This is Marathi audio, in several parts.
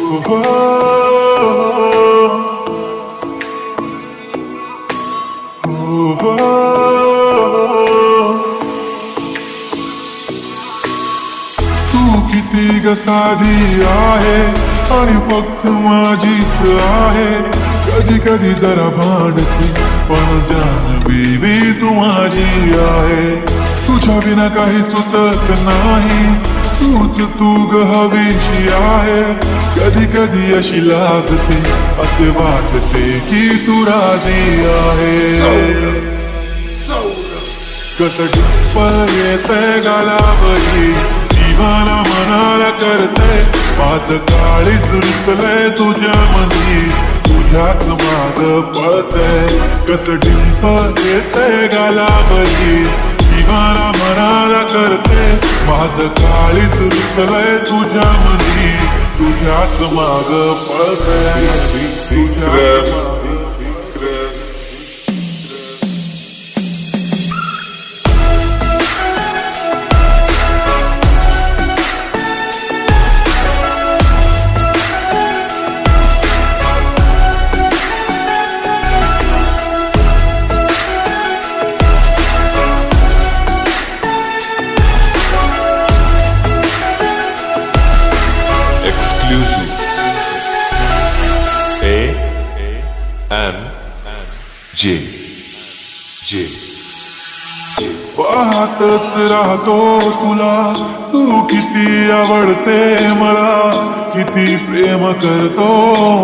तू किती ग साधी आहे आणि फक्त माझीच आहे. कधी कधी जरा भांडते पण जान बेबी तू माझी आहे. तुझ्या विना काही सुचत नाही, तूच तू ग हवीशी आहे. कधी कधी अशी लाजते असे वाटते की तू राजी आहे. कसं टिप्पल येतंय गालावरी, जीवाला मनाला करतंय. माझं काळीच रुतलंय तुझ्या मधी, तुझ्याच माग पळतंय. कसं डिंपल येतंय गालावरी, जीवाला मनाला करतंय. माझं काळीच रुतलंय तुझ्या मधी, तुझ्याच माग पळतंय. तुझ्याच J. पाहतच राहतो तुला, तू किती आवडते मला. किती प्रेम करतो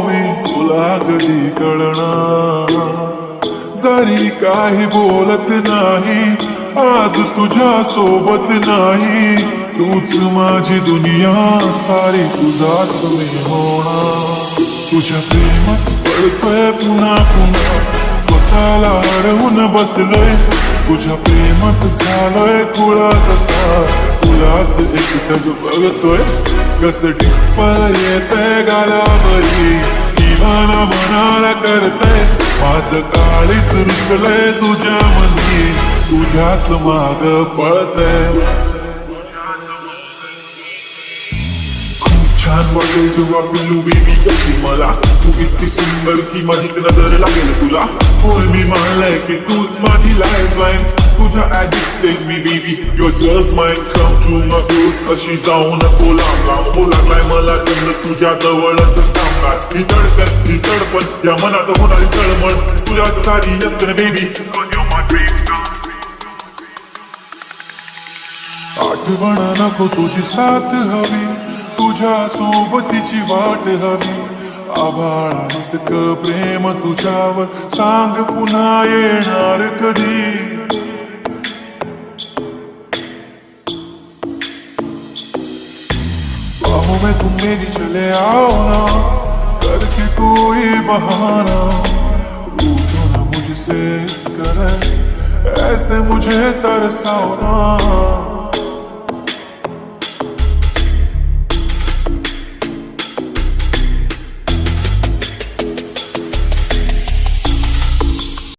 मी तुला कधी कळणार. जरी काही बोलत नाही आज तुझ्या सोबत नाही. तूच माझी दुनिया सारी, तुझाच मी होणार. तुझ्या प्रेमात पडतोय पुन्हा पुन्हा, स्वतःला हरवून बसलोय. तुझ्या प्रेमात झालोय खुळा जसा, तुलाच एकटक बघतोय. कसं टिप्पल येतंय गालावरी, जीवाला मनाला करतंय. माझं काळीच रुतलंय तुझ्या मधी, तुझ्याच माग पळतंय. छान वाटेल जेव्हा पिल्लू बेबी कशी मला. तू इतकी सुंदर की माझीच नजर लागेल तुला. होय मी मानलंय की तूच माझी लाईफलाईन. तुझ्या ऍडिक्टेड मी baby, your just mine. Come to my close, अशी जाऊ नको लांब लांब. हो लागलाय मला चंद्र तुझ्या जवळच थांबणार. ही धडकन ही तडपण या मनात होणारी तळमळ, तुझ्याच सारी यंत्रण बेबी. आठवण नको तुझी साथ हवी, तुझ्या सोबतीची वाट हवी. आभाळ इतकं प्रेम तुझ्यावर, सांग पुन्हा येणार कधी. बाहों में तुम मेरी चले आओ ना, करके कोई बहाना. रूठो ना मुझसे इस तरह, ऐसे मुझे तरसाओ ना.